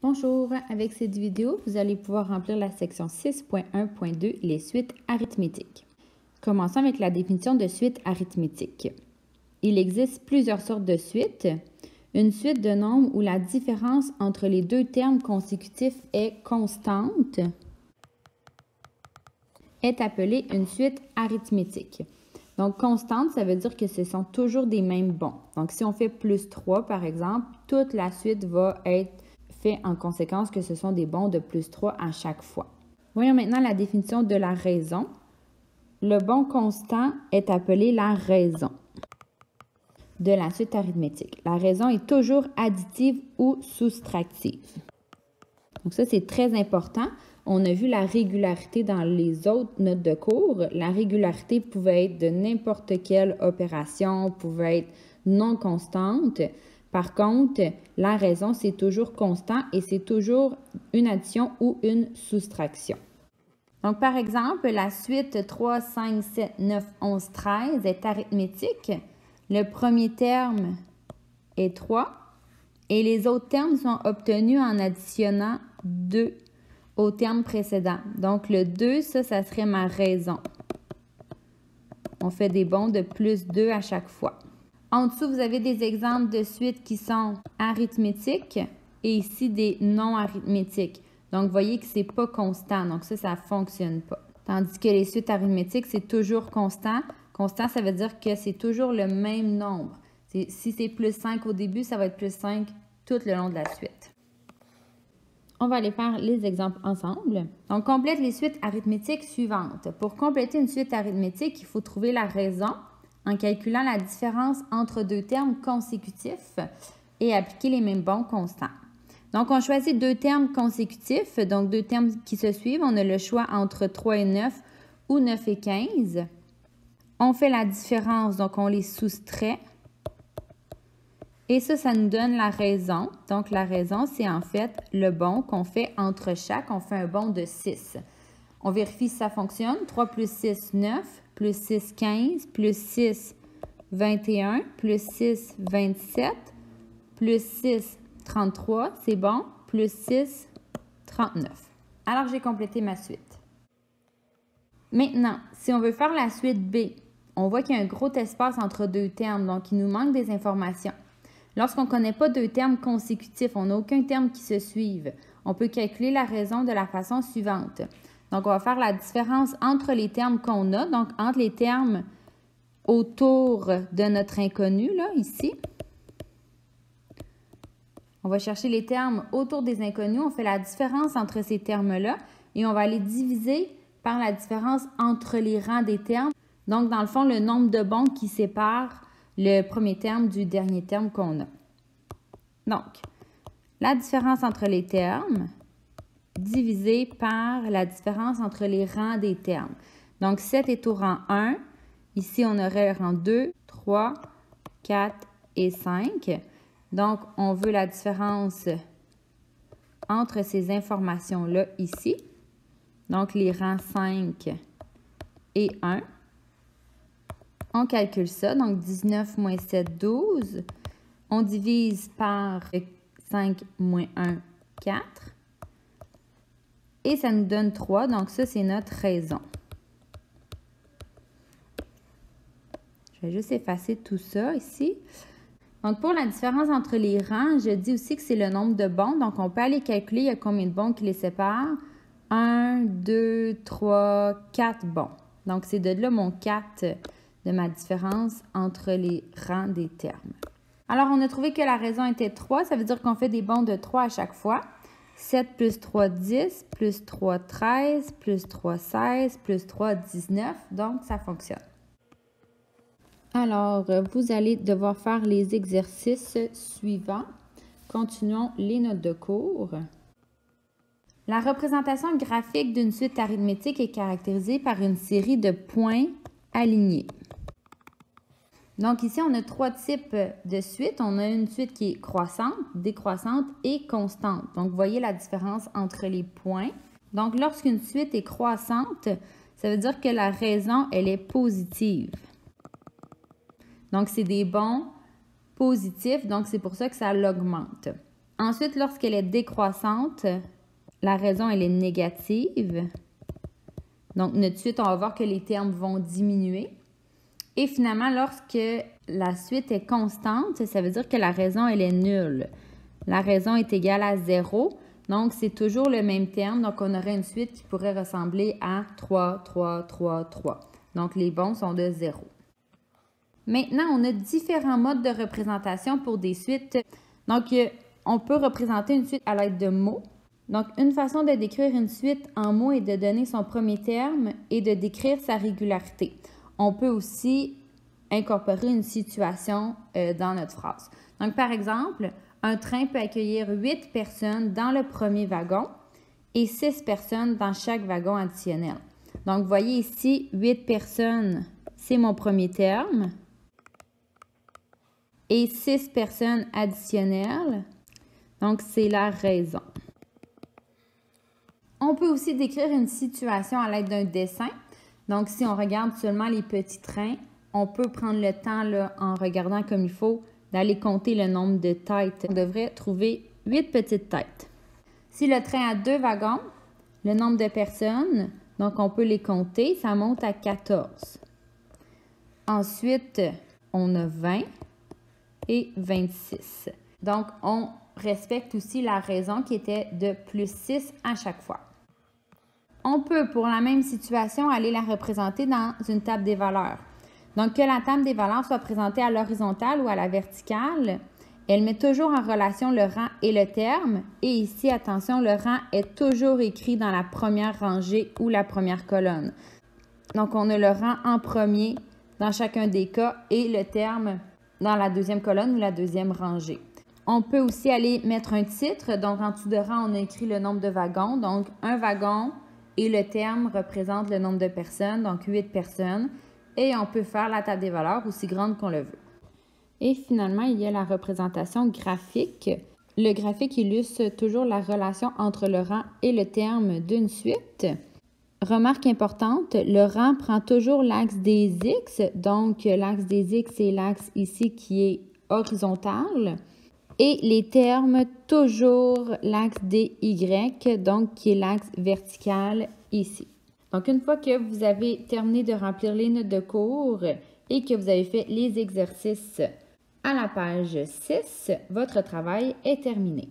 Bonjour, avec cette vidéo, vous allez pouvoir remplir la section 6.1.2, les suites arithmétiques. Commençons avec la définition de suite arithmétique. Il existe plusieurs sortes de suites. Une suite de nombres où la différence entre les deux termes consécutifs est constante est appelée une suite arithmétique. Donc, constante, ça veut dire que ce sont toujours des mêmes bons. Donc, si on fait plus 3, par exemple, toute la suite va être fait en conséquence que ce sont des bons de plus 3 à chaque fois. Voyons maintenant la définition de la raison. Le bon constant est appelé la raison de la suite arithmétique. La raison est toujours additive ou soustractive. Donc ça, c'est très important. On a vu la régularité dans les autres notes de cours. La régularité pouvait être de n'importe quelle opération, pouvait être non constante. Par contre, la raison, c'est toujours constant et c'est toujours une addition ou une soustraction. Donc, par exemple, la suite 3, 5, 7, 9, 11, 13 est arithmétique. Le premier terme est 3 et les autres termes sont obtenus en additionnant 2 au terme précédent. Donc, le 2, ça serait ma raison. On fait des bons de plus 2 à chaque fois. En dessous, vous avez des exemples de suites qui sont arithmétiques et ici des non arithmétiques. Donc, vous voyez que ce n'est pas constant. Donc, ça ne fonctionne pas. Tandis que les suites arithmétiques, c'est toujours constant. Constant, ça veut dire que c'est toujours le même nombre. Si c'est plus 5 au début, ça va être plus 5 tout le long de la suite. On va aller faire les exemples ensemble. Donc, complète les suites arithmétiques suivantes. Pour compléter une suite arithmétique, il faut trouver la raison en calculant la différence entre deux termes consécutifs et appliquer les mêmes bons constants. Donc, on choisit deux termes consécutifs, donc deux termes qui se suivent. On a le choix entre 3 et 9 ou 9 et 15. On fait la différence, donc on les soustrait. Et ça nous donne la raison. Donc, la raison, c'est en fait le bon qu'on fait entre chaque. On fait un bon de 6. On vérifie si ça fonctionne. 3 plus 6, 9. Plus 6, 15. Plus 6, 21. Plus 6, 27. Plus 6, 33. C'est bon. Plus 6, 39. Alors, j'ai complété ma suite. Maintenant, si on veut faire la suite B, on voit qu'il y a un gros espace entre deux termes. Donc, il nous manque des informations. Lorsqu'on ne connaît pas deux termes consécutifs, on n'a aucun terme qui se suive, on peut calculer la raison de la façon suivante. Donc, on va faire la différence entre les termes qu'on a, donc entre les termes autour de notre inconnu, là, ici. On va chercher les termes autour des inconnus, on fait la différence entre ces termes-là et on va les diviser par la différence entre les rangs des termes. Donc, dans le fond, le nombre de bons qui sépare le premier terme du dernier terme qu'on a. Donc, la différence entre les termes divisé par la différence entre les rangs des termes. Donc, 7 est au rang 1. Ici, on aurait le rang 2, 3, 4 et 5. Donc, on veut la différence entre ces informations-là ici. Donc, les rangs 5 et 1. On calcule ça, donc 19 moins 7, 12. On divise par 5 moins 1, 4. Et ça nous donne 3, donc ça, c'est notre raison. Je vais juste effacer tout ça ici. Donc, pour la différence entre les rangs, je dis aussi que c'est le nombre de bons. Donc, on peut aller calculer il y a combien de bons qui les séparent. 1, 2, 3, 4 bons. Donc, c'est de là mon 4 de ma différence entre les rangs des termes. Alors, on a trouvé que la raison était 3. Ça veut dire qu'on fait des bons de 3 à chaque fois. 7 plus 3, 10, plus 3, 13, plus 3, 16, plus 3, 19. Donc, ça fonctionne. Alors, vous allez devoir faire les exercices suivants. Continuons les notes de cours. La représentation graphique d'une suite arithmétique est caractérisée par une série de points alignés. Donc, ici, on a trois types de suites. On a une suite qui est croissante, décroissante et constante. Donc, vous voyez la différence entre les points. Donc, lorsqu'une suite est croissante, ça veut dire que la raison, elle est positive. Donc, c'est des bons positifs. Donc, c'est pour ça que ça l'augmente. Ensuite, lorsqu'elle est décroissante, la raison elle est négative. Donc, notre suite, on va voir que les termes vont diminuer. Et finalement, lorsque la suite est constante, ça veut dire que la raison elle est nulle. La raison est égale à 0. Donc, c'est toujours le même terme. Donc, on aurait une suite qui pourrait ressembler à 3, 3, 3, 3. Donc, les bons sont de 0. Maintenant, on a différents modes de représentation pour des suites. Donc, on peut représenter une suite à l'aide de mots. Donc, une façon de décrire une suite en mots est de donner son premier terme et de décrire sa régularité. On peut aussi incorporer une situation dans notre phrase. Donc, par exemple, un train peut accueillir 8 personnes dans le premier wagon et 6 personnes dans chaque wagon additionnel. Donc, vous voyez ici, 8 personnes, c'est mon premier terme. Et 6 personnes additionnelles, donc c'est la raison. On peut aussi décrire une situation à l'aide d'un dessin. Donc, si on regarde seulement les petits trains, on peut prendre le temps, là, en regardant comme il faut, d'aller compter le nombre de têtes. On devrait trouver 8 petites têtes. Si le train a 2 wagons, le nombre de personnes, donc on peut les compter, ça monte à 14. Ensuite, on a 20 et 26. Donc, on respecte aussi la raison qui était de plus 6 à chaque fois. On peut, pour la même situation, aller la représenter dans une table des valeurs. Donc, que la table des valeurs soit présentée à l'horizontale ou à la verticale, elle met toujours en relation le rang et le terme. Et ici, attention, le rang est toujours écrit dans la première rangée ou la première colonne. Donc, on a le rang en premier dans chacun des cas et le terme dans la deuxième colonne ou la deuxième rangée. On peut aussi aller mettre un titre. Donc, en dessous de rang, on a écrit le nombre de wagons. Donc, un wagon et le terme représente le nombre de personnes, donc 8 personnes. Et on peut faire la table des valeurs aussi grande qu'on le veut. Et finalement, il y a la représentation graphique. Le graphique illustre toujours la relation entre le rang et le terme d'une suite. Remarque importante, le rang prend toujours l'axe des X. Donc, l'axe des X, c'est l'axe ici qui est horizontal. Et les termes, toujours l'axe des Y, donc qui est l'axe vertical ici. Donc, une fois que vous avez terminé de remplir les notes de cours et que vous avez fait les exercices à la page 6, votre travail est terminé.